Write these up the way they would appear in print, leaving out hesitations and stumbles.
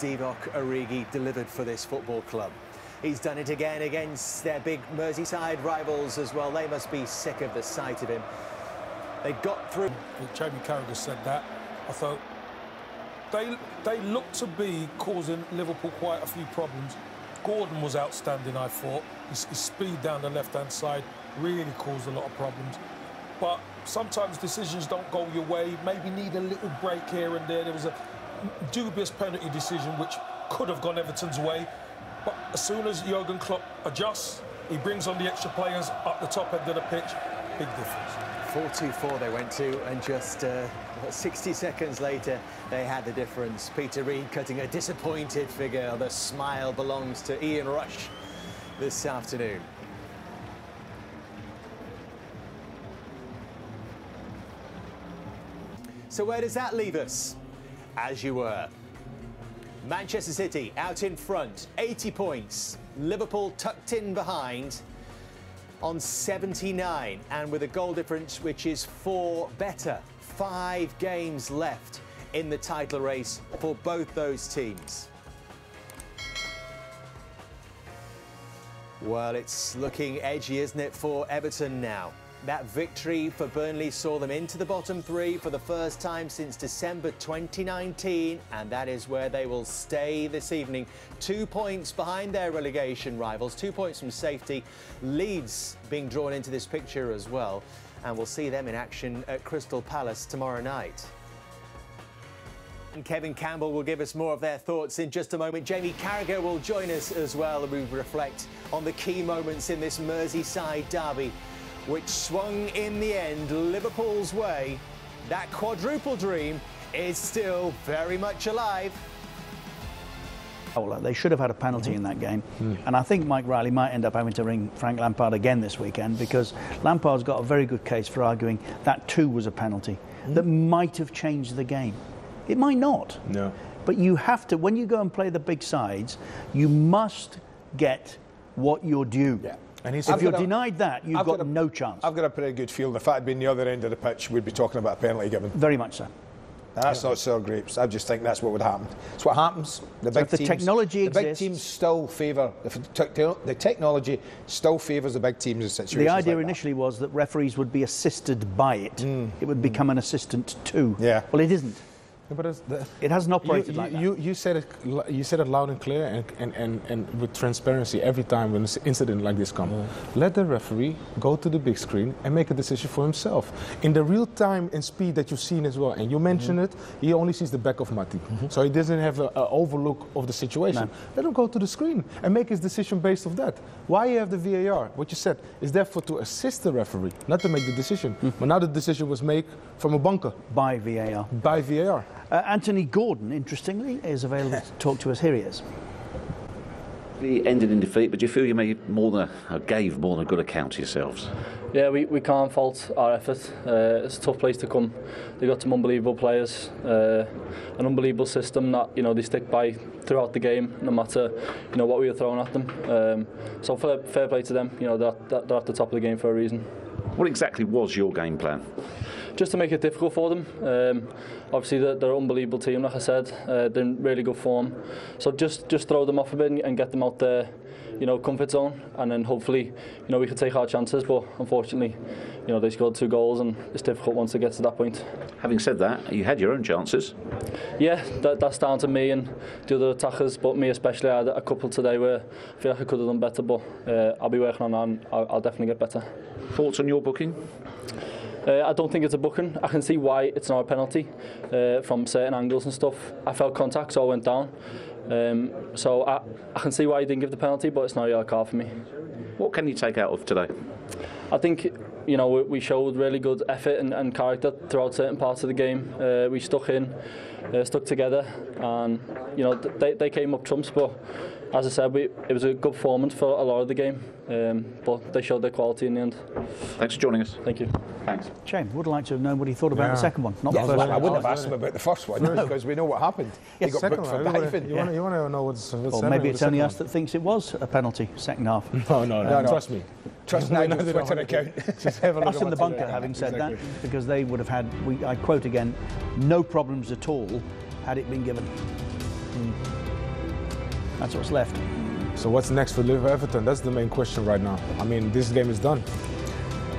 Divock Origi delivered for this football club. He's done it again against their big Merseyside rivals as well. They must be sick of the sight of him. They got through. Jamie Carragher said that. I thought they look to be causing Liverpool quite a few problems. Gordon was outstanding, I thought. His speed down the left-hand side really caused a lot of problems. But sometimes decisions don't go your way. Maybe need a little break here and there. There was a dubious penalty decision which could have gone Everton's way. But as soon as Jurgen Klopp adjusts, he brings on the extra players up the top end of the pitch. Big difference. 4-2-4 they went to, and just 60 seconds later they had the difference. Peter Reid cutting a disappointed figure. The smile belongs to Ian Rush this afternoon. So where does that leave us? As you were. Manchester City out in front, 80 points. Liverpool tucked in behind on 79, and with a goal difference which is 4 better. 5 games left in the title race for both those teams. Well, it's looking edgy, isn't it, for Everton now? That victory for Burnley saw them into the bottom 3 for the first time since December 2019, and that is where they will stay this evening. 2 points behind their relegation rivals, 2 points from safety. Leeds being drawn into this picture as well, and we'll see them in action at Crystal Palace tomorrow night. And Kevin Campbell will give us more of their thoughts in just a moment. Jamie Carragher will join us as well, and we reflect on the key moments in this Merseyside derby, which swung in the end Liverpool's way. That quadruple dream is still very much alive. They should have had a penalty in that game. And I think Mike Riley might end up having to ring Frank Lampard again this weekend, because Lampard's got a very good case for arguing that too was a penalty that might have changed the game. It might not. No. But you have to, when you go and play the big sides, you must get what you're due. Yeah. And if you're denied that, you've got no chance. I've got a pretty good feeling. If that had been the other end of the pitch, we'd be talking about a penalty given. Very much so. That's not sour grapes. I just think that's what would happen. It's what happens. The big teams, technology exists, the big teams still favour. The technology still favours the big teams in situations The idea like initially was that referees would be assisted by it. It would become an assistant too. Yeah. Well, it isn't. Yeah, but it hasn't operated like that. You said it loud and clear, and with transparency every time when an incident like this comes. Let the referee go to the big screen and make a decision for himself. In the real time and speed that you've seen as well, and you mentioned it, he only sees the back of Matip. So he doesn't have an overlook of the situation. No. Let him go to the screen and make his decision based off that. Why you have the VAR? What you said is therefore to assist the referee, not to make the decision. But now the decision was made from a bunker. By VAR. By VAR. Anthony Gordon, interestingly, is available to talk to us. Here he is. We ended in defeat, but do you feel you gave more than a good account to yourselves? Yeah, we can't fault our effort. It's a tough place to come. They've got some unbelievable players, an unbelievable system that they stick by throughout the game, no matter what we were throwing at them. So fair play to them. They're at the top of the game for a reason. What exactly was your game plan? Just to make it difficult for them. Obviously, they're an unbelievable team, like I said. They're in really good form. So just throw them off a bit and get them out their comfort zone, and then hopefully we could take our chances. But unfortunately, they scored 2 goals, and it's difficult once it gets to that point. Having said that, you had your own chances. Yeah, that's down to me and the other attackers, but me especially. I had a couple today where I feel like I could have done better, but I'll be working on that, and I'll definitely get better. Thoughts on your booking? I don't think it's a booking. I can see why it's not a penalty from certain angles and stuff. I felt contact, so I went down. So I can see why he didn't give the penalty, but it's not a yellow card for me. What can you take out of today? I think we showed really good effort and character throughout certain parts of the game. We stuck together, and they came up trumps. But as I said, it was a good performance for a lot of the game, but they showed their quality in the end. Thanks for joining us. Thank you. Thanks. Shane, would like to have known what he thought about the second one, not the first one. I wouldn't have asked him about the first one, because we know what happened. He got booked for diving. You want to know what's or maybe it's only us that thinks it was a penalty, second half. No. Trust me. Trust Nigel's Twitter account. Just have a look us in the bunker, having said that, because they would have had, I quote again, no problems at all had it been given. That's what's left. So what's next for Liverpool Everton? That's the main question right now. I mean, this game is done.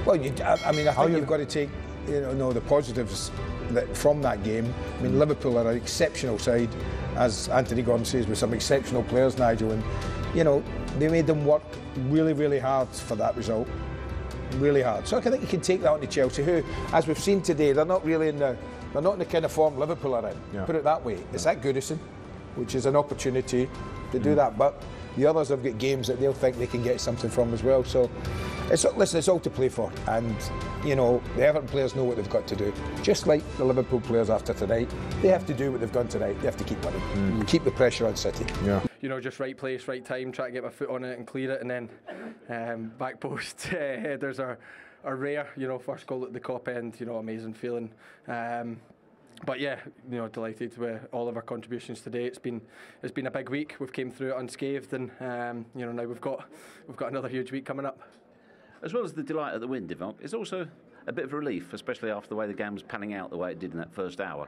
Well, I think you've got to take the positives from that game. I mean, Liverpool are an exceptional side, as Anthony Gordon says, with some exceptional players, Nigel, and they made them work really, really hard for that result. Really hard. So I think you can take that on to Chelsea, who, as we've seen today, they're not in the kind of form Liverpool are in. Yeah. Put it that way. It's at Goodison, which is an opportunity to do that. But the others have got games that they'll think they can get something from as well. So, it's all to play for. And, the Everton players know what they've got to do. Just like the Liverpool players after tonight, they have to do what they've done tonight. They have to keep winning. Keep the pressure on City. Yeah. Just right place, right time, try to get my foot on it and clear it, and then back post headers are rare. First goal at the Kop end, amazing feeling. But yeah, delighted with all of our contributions today. It's been a big week. We've came through it unscathed, and now we've got another huge week coming up. As well as the delight of the win, Divock, it's also a bit of relief, especially after the way the game was panning out the way it did in that first hour.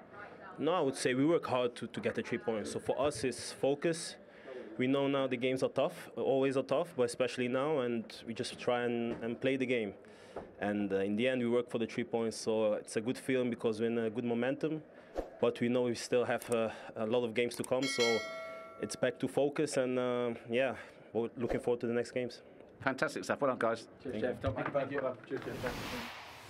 No, I would say we work hard to get the 3 points. So for us, it's focus. We know now the games are tough, always are tough, but especially now, and we just try and play the game. And in the end, we work for the 3 points, so it's a good feeling because we're in a good momentum, but we know we still have a lot of games to come, so it's back to focus, and yeah, we're looking forward to the next games. Fantastic stuff. Well done, guys. Cheers, Jeff. Thank you. Cheers, Jeff.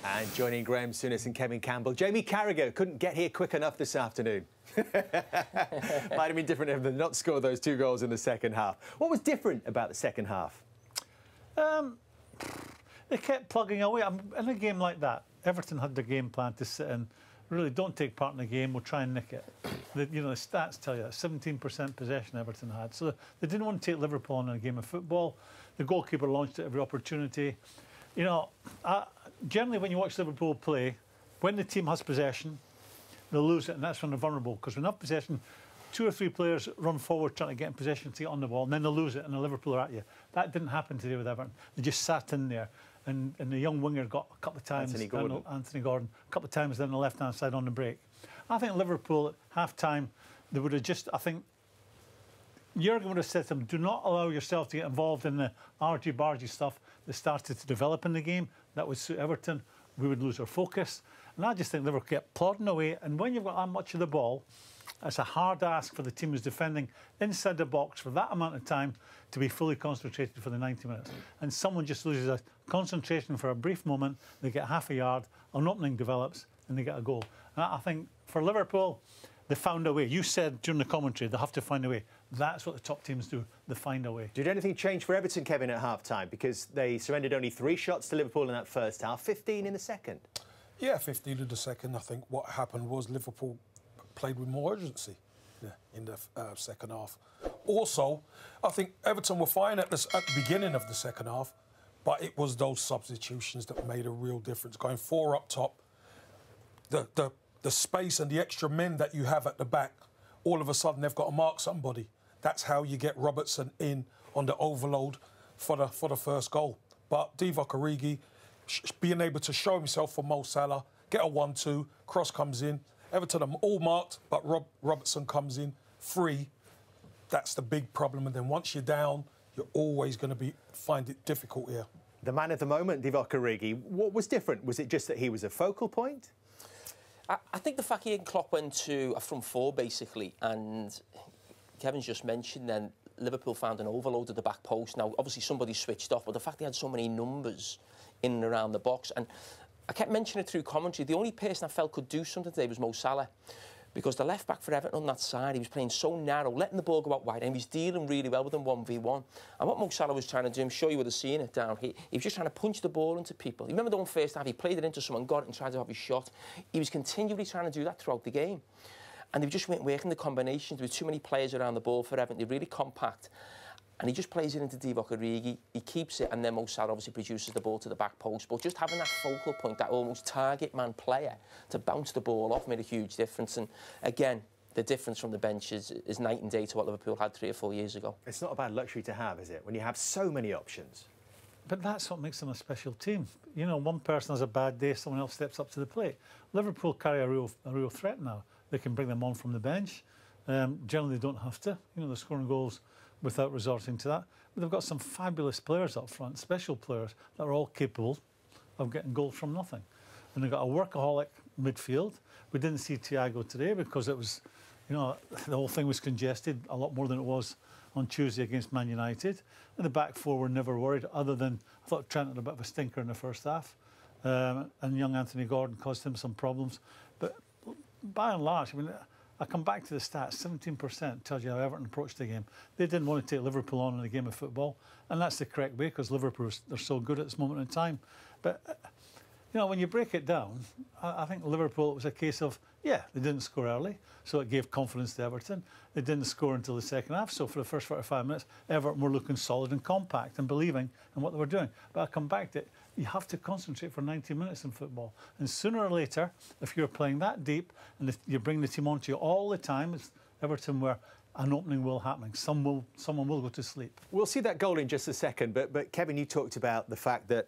And joining Graham Souness and Kevin Campbell, Jamie Carragher couldn't get here quick enough this afternoon. Might have been different if they not scored those 2 goals in the second half. What was different about the second half? They kept plugging away. In a game like that, Everton had their game plan to sit in. Really, don't take part in the game. We'll try and nick it. The stats tell you that 17% possession Everton had. So they didn't want to take Liverpool in a game of football. The goalkeeper launched at every opportunity. Generally, when you watch Liverpool play, when the team has possession, they'll lose it, and that's when they're vulnerable. Because when they have possession, 2 or 3 players run forward trying to get in possession to get on the ball, and then they'll lose it, and the Liverpool are at you. That didn't happen today with Everton. They just sat in there, and the young winger got a couple of times. Anthony Gordon, a couple of times down the left-hand side on the break. I think Liverpool at half-time, they would have just, I think, Jurgen would have said to them, do not allow yourself to get involved in the argy-bargy stuff that started to develop in the game. That would suit Everton. We would lose our focus. And I just think Liverpool kept plodding away. And when you've got that much of the ball, it's a hard ask for the team who's defending inside the box for that amount of time to be fully concentrated for the 90 minutes. And someone just loses a concentration for a brief moment, they get half a yard, an opening develops, and they get a goal. And I think for Liverpool, they found a way. You said during the commentary, they have to find a way. That's what the top teams do. They find a way. Did anything change for Everton, Kevin, at half-time? Because they surrendered only 3 shots to Liverpool in that first half, 15 in the second. Yeah, 15 in the second. I think what happened was Liverpool played with more urgency in the second half. Also, I think Everton were fine at the beginning of the second half, but it was those substitutions that made a real difference. Going 4 up top, the space and the extra men that you have at the back, all of a sudden they've got to mark somebody. That's how you get Robertson in on the overload for the first goal. But Divock Origi being able to show himself for Mo Salah, get a 1-2, cross comes in. Everton are all marked, but Robertson comes in free. That's the big problem. And then once you're down, you're always going to find it difficult here. The man of the moment, Divock Origi, what was different? Was it just that he was a focal point? I think the fact he and Klopp went to a front 4, basically, and Kevin's just mentioned then Liverpool found an overload at the back post. Now, obviously, somebody switched off, but the fact they had so many numbers in and around the box, and I kept mentioning it through commentary, the only person I felt could do something today was Mo Salah, because the left-back for Everton on that side, he was playing so narrow, letting the ball go out wide, and he was dealing really well with them 1v1. And what Mo Salah was trying to do, I'm sure you would have seen it down, he was just trying to punch the ball into people. You remember the one first half, he played it into someone, got it and tried to have his shot. He was continually trying to do that throughout the game. And they just weren't working the combinations. There were too many players around the ball for Everton. They're really compact. And he just plays it into Divock Origi, he keeps it, and then Mo Salah obviously produces the ball to the back post. But just having that focal point, that almost target man player to bounce the ball off made a huge difference. And again, the difference from the bench is night and day to what Liverpool had 3 or 4 years ago. It's not a bad luxury to have, is it, when you have so many options? But that's what makes them a special team. You know, one person has a bad day, someone else steps up to the plate. Liverpool carry a real threat now. They can bring them on from the bench. Generally, they don't have to. You know, they're scoring goals without resorting to that. But they've got some fabulous players up front, special players that are all capable of getting goals from nothing. And they've got a workaholic midfield. We didn't see Thiago today because it was, you know, the whole thing was congested a lot more than it was on Tuesday against Man United. And the back four were never worried, other than I thought Trent had a bit of a stinker in the first half. And young Anthony Gordon caused him some problems. But by and large, I mean, I come back to the stats, 17% tells you how Everton approached the game. They didn't want to take Liverpool on in a game of football, and that's the correct way because Liverpool, they're so good at this moment in time. But, you know, when you break it down, I think Liverpool, it was a case of, yeah, they didn't score early, so it gave confidence to Everton. They didn't score until the second half, so for the first 45 minutes, Everton were looking solid and compact and believing in what they were doing. But I come back to it, you have to concentrate for 90 minutes in football. And sooner or later, if you're playing that deep and if you bring the team onto you all the time, it's Everton where an opening will happen. Someone will go to sleep. We'll see that goal in just a second, but Kevin, you talked about the fact that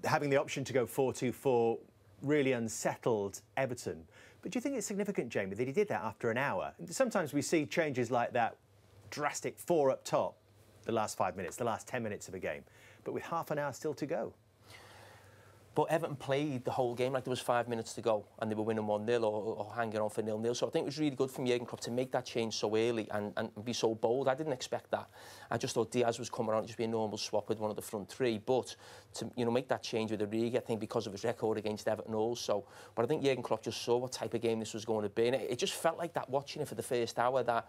having the option to go 4-2-4 really unsettled Everton. But do you think it's significant, Jamie, that he did that after an hour? Sometimes we see changes like that, drastic 4 up top, the last 5 minutes, the last 10 minutes of a game, but with half an hour still to go. But Everton played the whole game like there was 5 minutes to go and they were winning 1-0 or hanging on for 0-0. So I think it was really good from Jurgen Klopp to make that change so early and be so bold. I didn't expect that. I just thought Diaz was coming on, just be a normal swap with one of the front three. But to, you know, make that change with Origi, I think because of his record against Everton also. But I think Jurgen Klopp just saw what type of game this was going to be. And it just felt like that watching it for the first hour that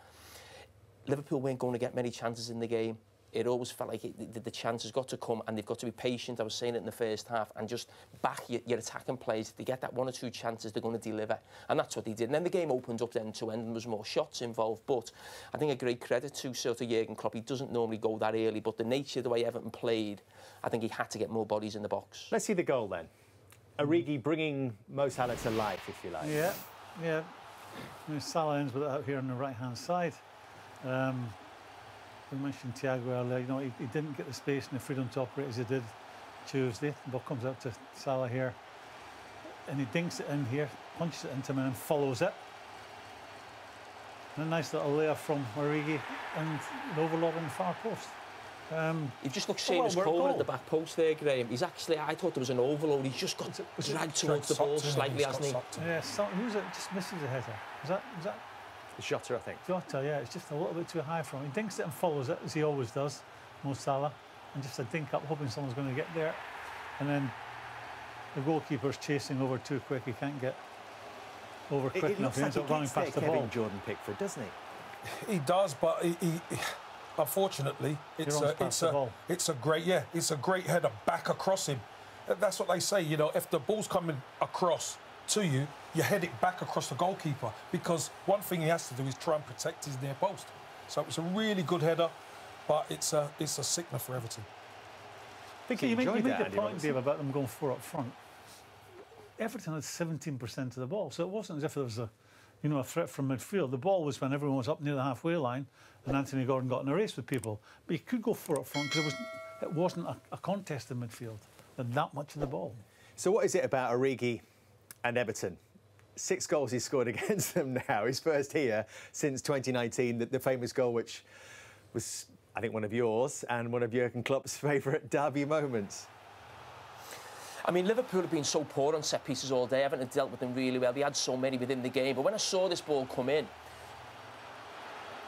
Liverpool weren't going to get many chances in the game. It always felt like the chance has got to come and they've got to be patient. I was saying it in the first half and just back your attacking plays. If they get that 1 or 2 chances, they're going to deliver. And that's what they did. And then the game opened up end to end and there was more shots involved. But I think a great credit to sort of Jurgen Klopp. He doesn't normally go that early, but the nature of the way Everton played, I think he had to get more bodies in the box. Let's see the goal then. Origi bringing Mo Salah to life, if you like. Yeah, yeah. I mean, Salah ends with it out here on the right-hand side. We mentioned Thiago earlier, you know, he didn't get the space and the freedom to operate as he did Tuesday. The ball comes out to Salah here, and he dinks it in here, punches it into him and follows it. And a nice little layer from Origi and the overload on the far post. He just looks Seamus Coleman at the back post there, Graham. He's actually, I thought there was an overload. He's just got dragged towards the ball slightly, hasn't he? Yeah, who's it? Just misses the header. Was that? The Jota, I think. Jota, yeah, it's just a little bit too high for him. He dinks it and follows it, as he always does, Mo Salah, and just a dink up, hoping someone's going to get there. And then the goalkeeper's chasing over too quick. He can't get over quick enough. He ends up running past the ball. Jordan Pickford, doesn't he? He does, but he unfortunately, it's a great header back across him. That's what they say, you know, if the ball's coming across to you, you head it back across the goalkeeper because one thing he has to do is try and protect his near post. So it's a really good header, but it's a sickener for Everton. I think you make a point, Dave, about them going 4 up front. Everton had 17% of the ball, so it wasn't as if there was a threat from midfield. The ball was when everyone was up near the halfway line and Anthony Gordon got in a race with people. But you could go 4 up front because it wasn't a contest in midfield. They had that much of the ball. So what is it about Origi and Everton? 6 goals he's scored against them now. His first here since 2019, the famous goal which was, I think, one of yours and one of Jurgen Klopp's favourite derby moments. I mean, Liverpool have been so poor on set pieces all day. Everton had dealt with them really well. They had so many within the game. But when I saw this ball come in,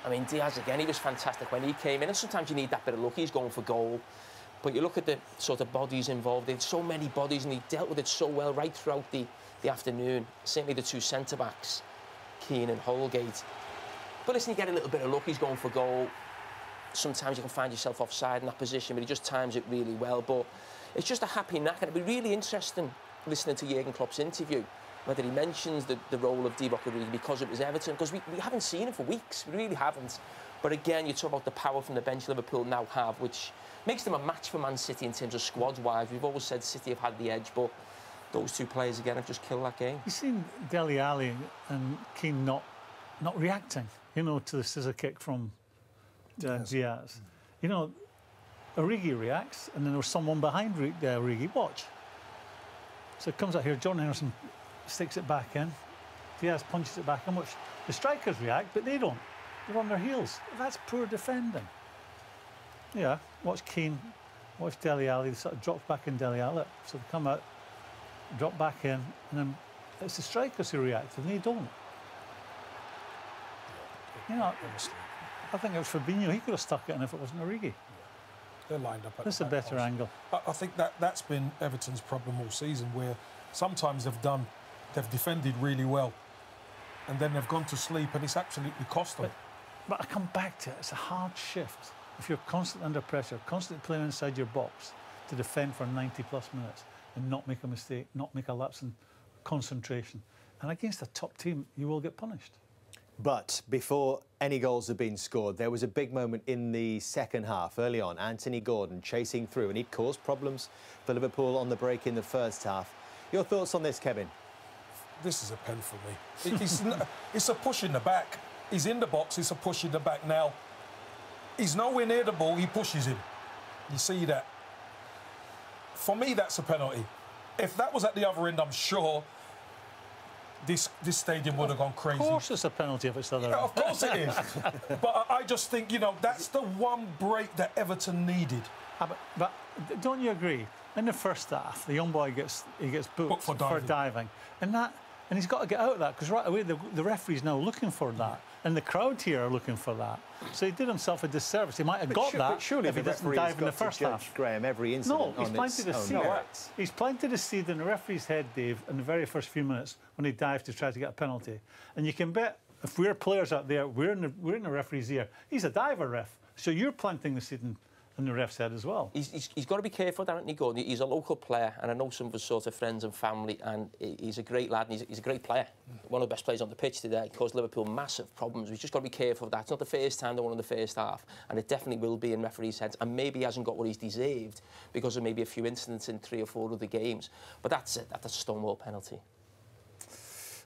I mean, Diaz again, he was fantastic when he came in. And sometimes you need that bit of luck. He's going for goal. But you look at the sort of bodies involved. There's so many bodies and he dealt with it so well right throughout the afternoon. Certainly the 2 centre-backs, Keane and Holgate. But listen, you get a little bit of luck. He's going for goal. Sometimes you can find yourself offside in that position, but he just times it really well. But it's just a happy knack, and it'd be really interesting listening to Jurgen Klopp's interview, whether he mentions the role of Divock Origi because it was Everton, because we haven't seen him for weeks. We really haven't. But again, you talk about the power from the bench Liverpool now have, which makes them a match for Man City in terms of squad-wise. We've always said City have had the edge, but those 2 players again have just killed that game. You've seen Dele Alli and Keane not reacting, you know, to the scissor kick from Diaz. You know, Origi reacts, and then there was someone behind Origi. Watch. So it comes out here. Jordan Henderson sticks it back in. Diaz punches it back in. Which The strikers react, but they don't. They're on their heels. That's poor defending. Yeah, watch Keane, watch Dele Alli. They sort of drop back in Dele Alli. So they come out, drop back in, and then it's the strikers who react, and they don't. You know, I think it was Fabinho. He could have stuck it in if it wasn't Origi. They're lined up. This is a better angle. I think that's been Everton's problem all season, where sometimes they've defended really well, and then they've gone to sleep, and it's absolutely cost them. But I come back to it. It's a hard shift. If you're constantly under pressure, constantly playing inside your box to defend for 90+ minutes and not make a mistake, not make a lapse in concentration, and against a top team, you will get punished. But before any goals had been scored, there was a big moment in the second half. Early on, Anthony Gordon chasing through, and he'd caused problems for Liverpool on the break in the first half. Your thoughts on this, Kevin? This is a pen for me. It's a push in the back. He's in the box, it's a push in the back now. He's nowhere near the ball, he pushes him. You see that? For me, that's a penalty. If that was at the other end, I'm sure this stadium would have gone crazy. Of course it's a penalty if it's the other end. Of course it is. But I just think, you know, that's the one break that Everton needed. But don't you agree? In the first half, the young boy gets booked for diving. And he's got to get out of that, because right away the referee's now looking for that. And the crowd here are looking for that. So he did himself a disservice. He might have got that if he doesn't dive in the first half. Graham, every incident he's planted a seed. He's planted a seed in the referee's head, Dave, in the very first few minutes when he dived to try to get a penalty. And you can bet if we're players out there, we're in the referee's ear. He's a diver ref, so you're planting the seed in the ref's head as well. He's got to be careful with Anthony Gordon. He's a local player, and I know some of his sort of friends and family, and he's a great lad, and he's a great player. One of the best players on the pitch today. Caused Liverpool massive problems. We've just got to be careful of that. It's not the first time they won in the first half, and it definitely will be in referees' heads. And maybe he hasn't got what he's deserved because of maybe a few incidents in 3 or 4 other games. But that's it. That's a stonewall penalty.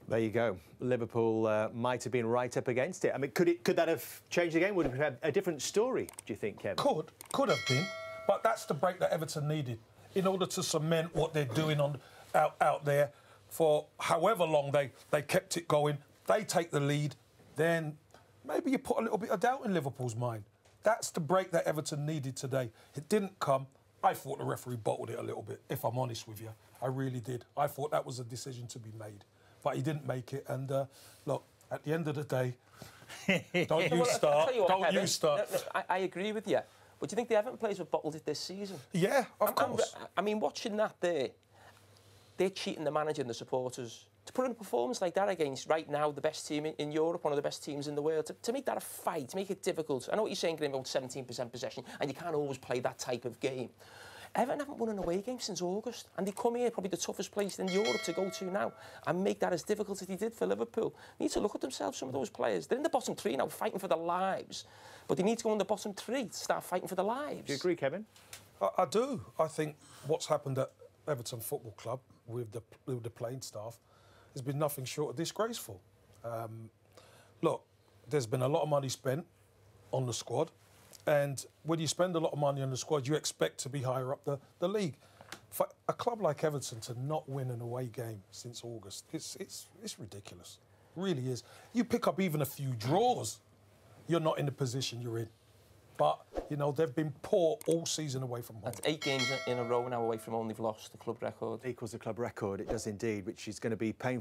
There you go. Liverpool might have been right up against it. I mean, could that have changed the game? Would it have had a different story, do you think, Kevin? Could have been, but that's the break that Everton needed in order to cement what they're doing out there for however long they kept it going. They take the lead, then maybe you put a little bit of doubt in Liverpool's mind. That's the break that Everton needed today. It didn't come. I thought the referee bottled it a little bit, if I'm honest with you. I really did. I thought that was a decision to be made. But he didn't make it, and look, at the end of the day, don't you start. Don't you start. No, I agree with you. But do you think the Everton players have bottled it this season? Yeah, of course. I mean, watching that there, they're cheating the manager and the supporters. To put in a performance like that against, right now, the best team in Europe, one of the best teams in the world, to make that a fight, to make it difficult. I know what you're saying, Graham, about 17% possession, and you can't always play that type of game. Everton haven't won an away game since August, and they come here, probably the toughest place in Europe to go to now, and make that as difficult as they did for Liverpool. They need to look at themselves, some of those players. They're in the bottom 3 now, fighting for their lives, but they need to go in the bottom 3 to start fighting for their lives. Do you agree, Kevin? I do. I think what's happened at Everton Football Club with the playing staff has been nothing short of disgraceful. Look, there's been a lot of money spent on the squad. And when you spend a lot of money on the squad, you expect to be higher up the league. For a club like Everton to not win an away game since August, it's ridiculous. It really is. You pick up even a few draws, you're not in the position you're in. But, you know, they've been poor all season away from home. That's 8 games in a row now away from home they've lost, the club record. Equals the club record, it does indeed, which is going to be painful.